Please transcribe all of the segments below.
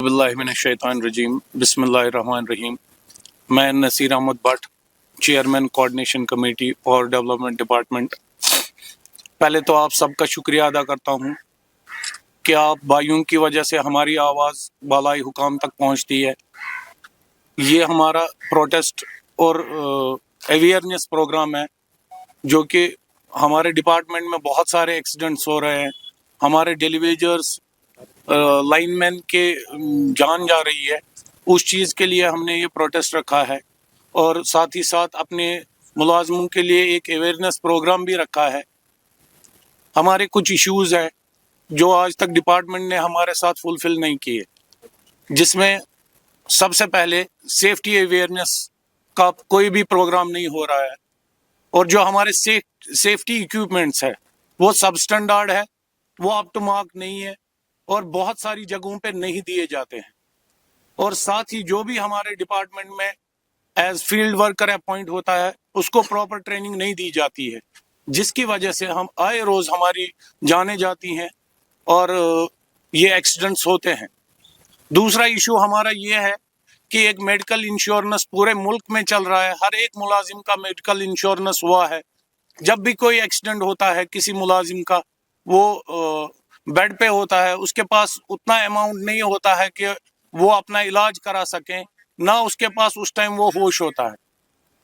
باللہ من الشیطان الرجیم بسم اللہ الرحمن الرحیم. میں Naseer Ahmad Butt, chairman coordination committee for development department. پہلے تو آپ سب کا شکریہ ادا کرتا ہوں کہ آپ بھائیوں کی وجہ سے ہماری آواز بالائی حکام تک پہنچتی ہے. یہ ہمارا پروٹیسٹ اور اویئرنیس پروگرام ہے جو کہ ہمارے ڈپارٹمنٹ میں بہت سارے ایکسیڈنٹس ہو رہے ہیں. ہمارے ڈیلی ویجرز لائن مین کے جان جا رہی ہے. اس چیز کے لیے ہم نے یہ پروٹیسٹ رکھا ہے اور ساتھ ہی ساتھ اپنے ملازموں کے لیے ایک اویئرنیس پروگرام بھی رکھا ہے. ہمارے کچھ ایشوز ہیں جو آج تک ڈپارٹمنٹ نے ہمارے ساتھ فلفل نہیں کیے، جس میں سب سے پہلے سیفٹی اویئرنیس کا کوئی بھی پروگرام نہیں ہو رہا ہے، اور جو ہمارے سیفٹی ایکوپمنٹس ہے وہ سب سٹینڈرڈ ہے، وہ اپ ٹو مارک نہیں ہے اور بہت ساری جگہوں پہ نہیں دیے جاتے ہیں. اور ساتھ ہی جو بھی ہمارے ڈپارٹمنٹ میں ایز فیلڈ ورکر اپوائنٹ ہوتا ہے اس کو پراپر ٹریننگ نہیں دی جاتی ہے، جس کی وجہ سے ہم آئے روز ہماری جانیں جاتی ہیں اور یہ ایکسیڈنٹس ہوتے ہیں. دوسرا ایشو ہمارا یہ ہے کہ ایک میڈیکل انشورنس پورے ملک میں چل رہا ہے. ہر ایک ملازم کا میڈیکل انشورنس ہوا ہے. جب بھی کوئی ایکسیڈنٹ ہوتا ہے کسی ملازم کا، وہ بیڈ پہ ہوتا ہے، اس کے پاس اتنا اماؤنٹ نہیں ہوتا ہے کہ وہ اپنا علاج کرا سکیں، نہ اس کے پاس اس ٹائم وہ ہوش ہوتا ہے.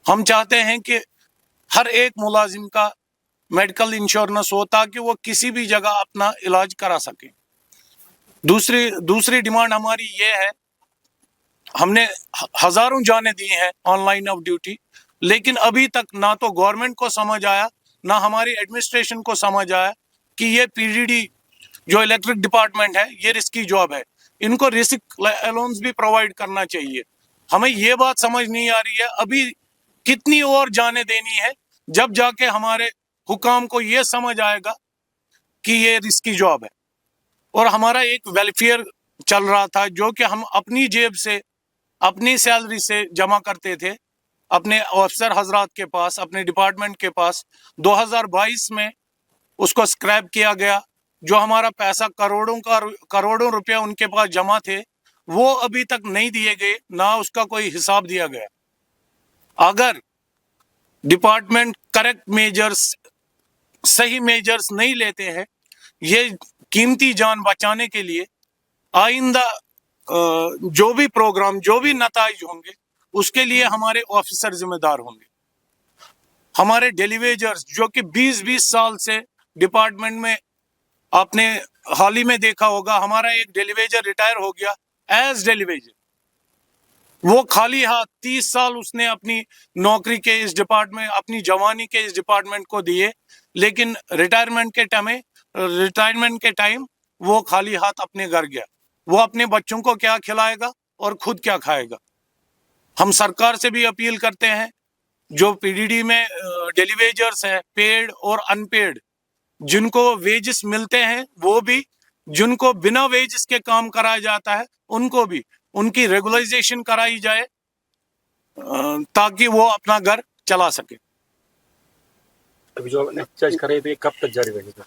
ہم چاہتے ہیں کہ ہر ایک ملازم کا میڈیکل انشورنس ہو تاکہ وہ کسی بھی جگہ اپنا علاج کرا سکیں. دوسری ڈیمانڈ ہماری یہ ہے، ہم نے ہزاروں جانیں دی ہیں آن لائن آف ڈیوٹی، لیکن ابھی تک نہ تو گورنمنٹ کو سمجھ آیا نہ ہماری ایڈمنسٹریشن کو سمجھ آیا کہ یہ پی ڈی ڈی جو الیکٹرک ڈپارٹمنٹ ہے یہ رسکی جاب ہے. ان کو رسک الونس بھی پرووائڈ کرنا چاہیے. ہمیں یہ بات سمجھ نہیں آ رہی ہے ابھی کتنی اور جانیں دینی ہے جب جا کے ہمارے حکام کو یہ سمجھ آئے گا کہ یہ رسکی جاب ہے. اور ہمارا ایک ویلفیئر چل رہا تھا جو کہ ہم اپنی جیب سے اپنی سیلری سے جمع کرتے تھے اپنے افسر حضرات کے پاس، اپنے ڈپارٹمنٹ کے پاس. 2022 میں اس کو سکریپ کیا گیا. جو ہمارا پیسہ کروڑوں روپیہ ان کے پاس جمع تھے وہ ابھی تک نہیں دیے گئے، نہ اس کا کوئی حساب دیا گیا. اگر ڈپارٹمنٹ کریکٹ میجرز، صحیح میجرز نہیں لیتے ہیں یہ قیمتی جان بچانے کے لیے، آئندہ جو بھی پروگرام، جو بھی نتائج ہوں گے اس کے لیے ہمارے آفیسر ذمہ دار ہوں گے. ہمارے ڈیلی ویجرز جو کہ 20 سال سے ڈپارٹمنٹ میں، آپ نے حال ہی میں دیکھا ہوگا ہمارا ایک ڈیلی ویجر ریٹائر ہو گیا ایز ڈیلی ویجر. وہ خالی ہاتھ 30 سال اس نے اپنی نوکری کے اس ڈپارٹمنٹ، اپنی جوانی کے اس ڈپارٹمنٹ کو دیے، لیکن ریٹائرمنٹ کے ٹائم وہ خالی ہاتھ اپنے گھر گیا. وہ اپنے بچوں کو کیا کھلائے گا اور خود کیا کھائے گا؟ ہم سرکار سے بھی اپیل کرتے ہیں، جو پی ڈی ڈی میں ڈیلی ویجرز ہیں، پیڈ اور ان پیڈ، جن کو ویجز ملتے ہیں وہ بھی، جن کو بنا ویجز کے کام کرایا جاتا ہے ان کو بھی، ان کی ریگولائزیشن کرائی جائے تاکہ وہ اپنا گھر چلا سکے. ابھی جو احتجاج کر رہے تھے کب تک جاری رہے گا؟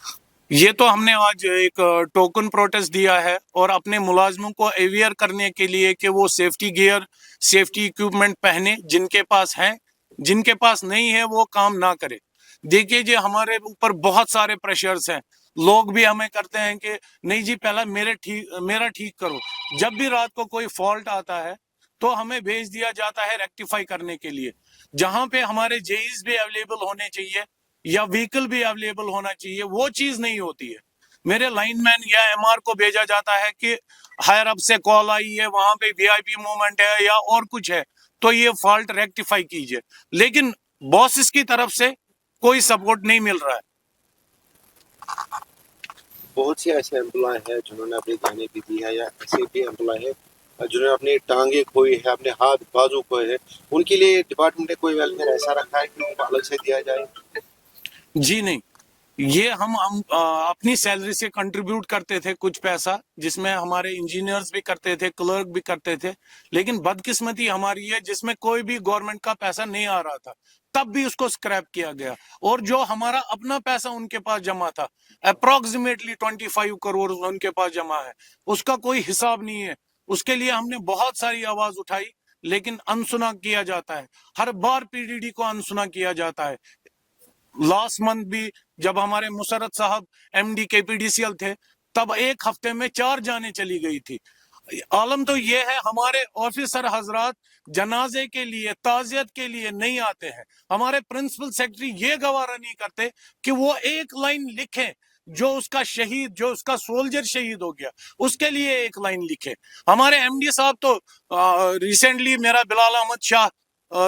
یہ تو ہم نے آج ایک ٹوکن پروٹیسٹ دیا ہے اور اپنے ملازموں کو اویئر کرنے کے لیے کہ وہ سیفٹی گیئر، سیفٹی ایکوپمنٹ پہنے، جن کے پاس ہیں، جن کے پاس نہیں ہے وہ کام نہ کرے. دیکھیے جی ہمارے اوپر بہت سارے پریشرز ہیں. لوگ بھی ہمیں کرتے ہیں کہ نہیں جی پہلا میرا ٹھیک کرو. جب بھی رات کو کوئی فالٹ آتا ہے تو ہمیں بھیج دیا جاتا ہے ریکٹیفائی کرنے کے لیے، جہاں پہ ہمارے جیز بھی اویلیبل ہونے چاہیے یا وہیکل بھی اویلیبل ہونا چاہیے، وہ چیز نہیں ہوتی ہے. میرے لائن مین یا ایم آر کو بھیجا جاتا ہے کہ ہائر اپ سے کال آئی ہے، وہاں پہ وی آئی پی موومنٹ ہے یا اور کچھ ہے تو یہ فالٹ ریکٹیفائی کیجئے، لیکن باسز کی طرف سے کوئی سپورٹ نہیں مل رہا ہے. بہت سے ایسے امپلائی ہیں جنہوں نے اپنی جانیں بھی دی ہے، یا ایسے بھی امپلائی ہیں جنہوں نے اپنی ٹانگیں کھوئی ہے، اپنے ہاتھ بازو کھوئے ہیں. ان کے لیے ڈپارٹمنٹ نے کوئی ویلفیئر ایسا رکھا ہے کہ ان کو الگ سے دیا جائے؟ جی نہیں، یہ ہم اپنی سیلری سے کنٹریبیوٹ کرتے تھے کچھ پیسہ، جس میں ہمارے انجینئرز بھی کرتے تھے، کلرک بھی کرتے تھے، لیکن بدقسمتی ہماری ہے جس میں کوئی بھی گورنمنٹ کا پیسہ نہیں آ رہا تھا، تب بھی اس کو سکریپ کیا گیا. اور جو ہمارا اپنا پیسہ ان کے پاس جمع تھا، اپروکسیمیٹلی 25 کروڑ ان کے پاس جمع ہے، اس کا کوئی حساب نہیں ہے. اس کے لیے ہم نے بہت ساری آواز اٹھائی لیکن انسنا کیا جاتا ہے. ہر بار پی ڈی ڈی کو انسنا کیا جاتا ہے. لاسٹ منتھ بھی جب ہمارے مسرت صاحب ایم ڈی کے پی ڈی سی ایل تھے تب ایک ہفتے میں 4 جانیں چلی گئی تھی. عالم تو یہ ہے ہمارے آفیسر حضرات جنازے کے لیے تعزیت کے لیے نہیں آتے ہیں. ہمارے پرنسپل سیکرٹری یہ گوارا نہیں کرتے کہ وہ ایک لائن لکھیں جو اس کا شہید جو اس کا سولجر شہید ہو گیا اس کے لیے ایک لائن لکھے. ہمارے ایم ڈی صاحب تو ریسنٹلی میرا بلال احمد شاہ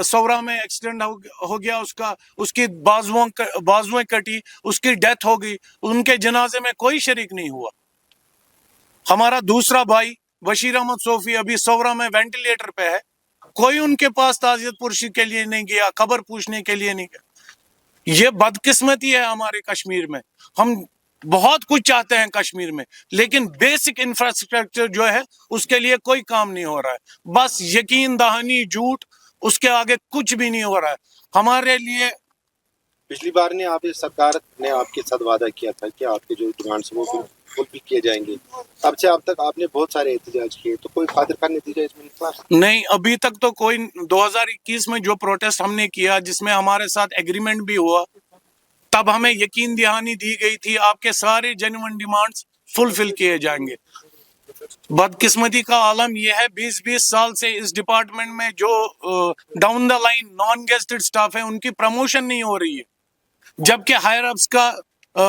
سورا میں ایکسیڈنٹ ہو گیا, اس کی بازویں کٹی, اس کی ڈیتھ ہو گئی, ان کے جنازے میں کوئی شریک نہیں ہوا. ہمارا دوسرا بھائی بشیر احمد صوفی ابھی سورا میں وینٹیلیٹر پہ ہے, کوئی ان کے پاس تعزیت پرسی کے لیے نہیں گیا, خبر پوچھنے کے لیے نہیں گیا. یہ بدقسمتی ہے ہمارے کشمیر میں. ہم بہت کچھ چاہتے ہیں کشمیر میں لیکن بیسک انفراسٹرکچر جو ہے اس کے لیے کوئی کام نہیں ہو رہا ہے. بس یقین دہانی جھوٹ, اس کے آگے کچھ بھی نہیں ہو رہا ہے ہمارے لیے. پچھلی بار نے آپ سرکار نے آپ کے ساتھ وعدہ کیا تھا کہ آپ کے جو ڈیمانڈس وہ فل بھی کیے جائیں گے. اب سے اب تک آپ نے بہت سارے احتجاج کیے, تو کوئی قادر کا نتیجہ اس میں نکلا نہیں ابھی تک تو کوئی. 2021 میں جو پروٹیسٹ ہم نے کیا جس میں ہمارے ساتھ ایگریمنٹ بھی ہوا تب ہمیں یقین دہانی دی گئی تھی آپ کے سارے جینوئن ڈیمانڈز فلفل کیے جائیں گے. بدقسمتی کا عالم یہ ہے 20 سال سے اس ڈپارٹمنٹ میں جو down the line naan گیسٹڈ staff ہے ان کی پروموشن نہیں ہو رہی ہے, جبکہ ہائر اپس کا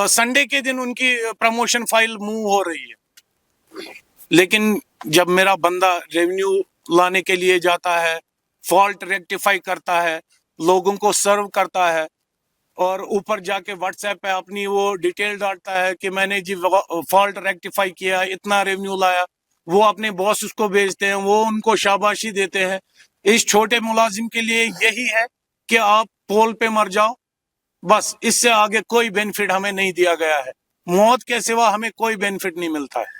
سنڈے کے دن ان کی پروموشن فائل موو ہو رہی ہے. لیکن جب میرا بندہ ریونیو لانے کے لیے جاتا ہے, فالٹ ریکٹیفائی کرتا ہے, لوگوں کو سرو کرتا ہے اور اوپر جا کے واٹس ایپ پہ اپنی وہ ڈیٹیل ڈالتا ہے کہ میں نے جی فالٹ ریکٹیفائی کیا, اتنا ریونیو لایا, وہ اپنے باسز کو بھیجتے ہیں, وہ ان کو شاباشی دیتے ہیں. اس چھوٹے ملازم کے لیے یہی ہے کہ آپ پول پہ مر جاؤ, بس اس سے آگے کوئی بینیفٹ ہمیں نہیں دیا گیا ہے. موت کے سوا ہمیں کوئی بینیفٹ نہیں ملتا ہے.